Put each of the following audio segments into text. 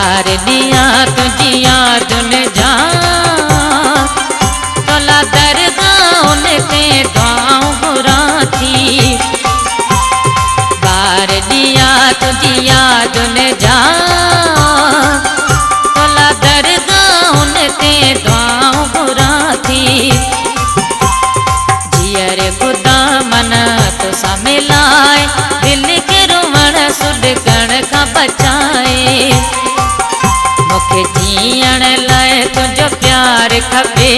बार दिया तुझी याद न जा तोला दरगाह ते दुआऊं बुरा थी। बार दिया तुझी याद न जा तोला दरगाह ते दुआऊं बुरा थी। जियर खुदा मन तो सा मिलाए दिल के रुवण सुडकण का बचाए। मुखे जीअण लाए तुझो प्यार खपे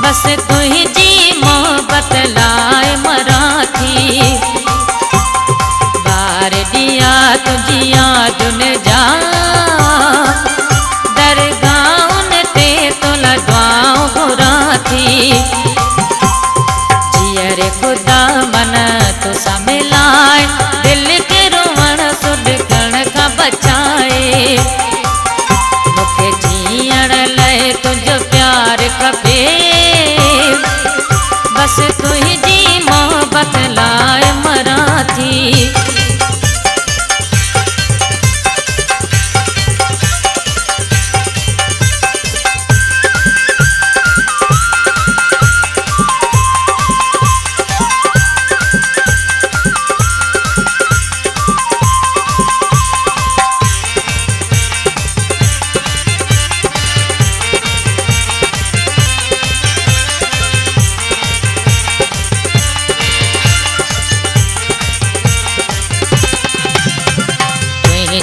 बस तुझी मोहब्बत लाए मरा थी। बार दिया तुझी याद न जा दरगाह ते तोला दुआऊं बुरा थी। जियर खुदा मन तो सा मिलाए दिल के रुवण सुडकण का बचाए। मुखे जीअण लाए तुझो प्यार खपे बस तुझी मोहब्बत लाए मरा थी।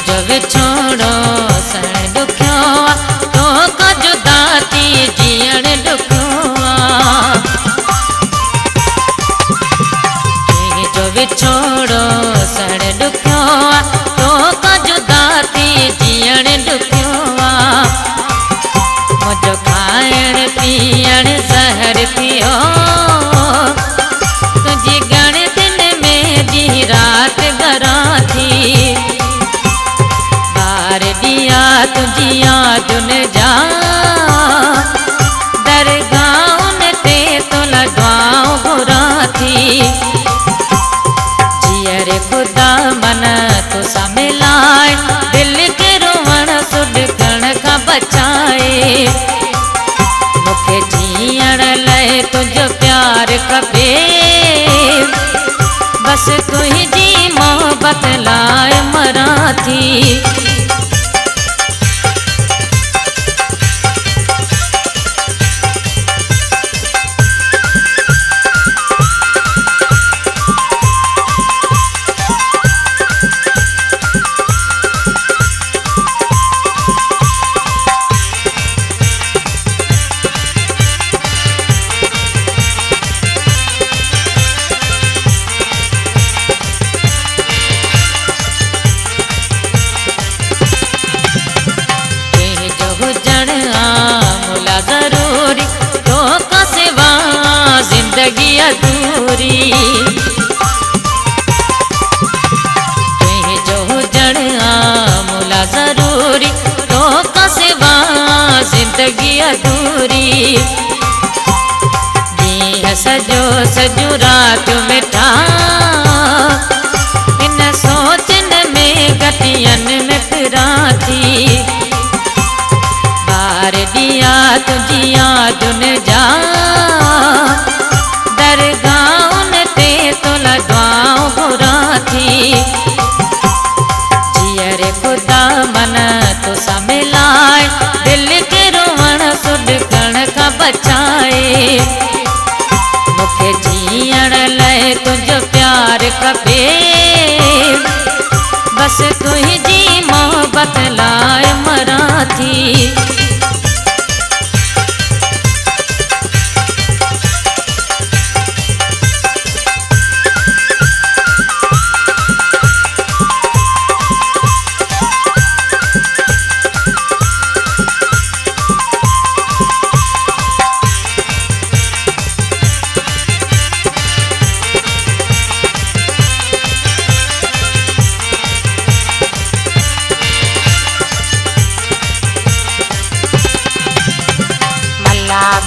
जो छोड़ो सण दुखियो तो का जुदा थी जीअण दुखियो। जो छोड़ो सण दुखियो तो का जुदा थी जीअण दुखियो। मुझो खाइण पीअण ज़हर पियो तुझी गण दिन में दी रात घरा थी। बार दिया तुझी याद न जा दरगाह ते तोला दुआऊं बुरा थी। जियर खुदा मन तो सा मिलाए दिल के रुवण सुडकण का बचाए। मुखे जीअण लाए तुझो प्यार खपे बस तुझी मोहब्बत लाए मरा थी। जरूरी तो का सिवा जिंदगी अधूरी। जो जड़ मुला जरूरी तो का सिवा जिंदगी अधूरी। दी सजो सजू रात मिठा इन सोचन में गटियन में फिरा थी। बार दिया तुझी याद न जा दरगाह ते तोला दुआऊं बुरा थी। जियर खुदा मन तो सा मिलाए दिल के रुवण सुडकण का बचाए। मुखे जीअण लाए तुझो प्यार खपे बस तुझी मोहब्बत लाए मरा थी।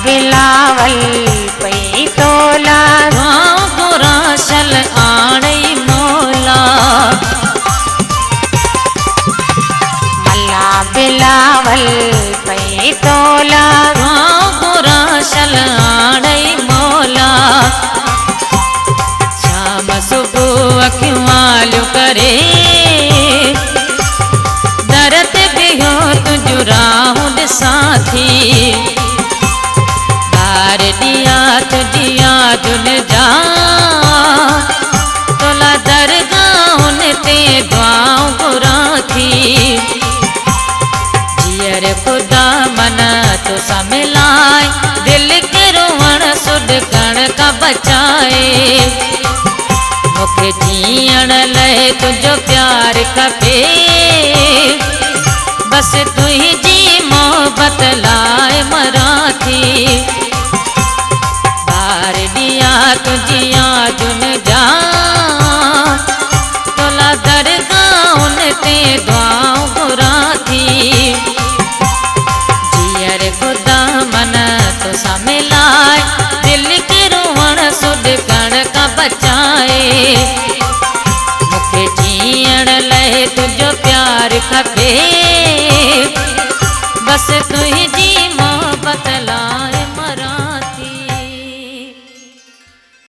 बिलावल पई तोला बुरा सल आणे मोला। कई तोला बुरा शलाड़ई मोला शाम सुबह अखियूं आलियूं करे दर ते बिहो तुंहिंजूं राहूं ॾिसां थी ॿार ॾिया तुंहिंजी यादुनि जा तोला दरगाहुनि ते दुआऊं घुरां थी जीअर ख़ुदा मन तोसां मिलाए दिलि खे रोअण सुॾकण खां बचाए मूंखे जीअण लाइ तुंहिंजो प्यार खपे बसि तुंहिंजी मोहबत लाइ मरां थी ॿार ॾिया तुंहिंजी यादुनि जा तोला दरगाहुनि ते दुआऊं घुरां थी जीअर ख़ुदा मन तोसां मिलाए दिलि खे रोअण सुॾकण खां बचाए मूंखे जीअण लाइ तुंहिंजो प्यार खपे बसि तुंहिंजी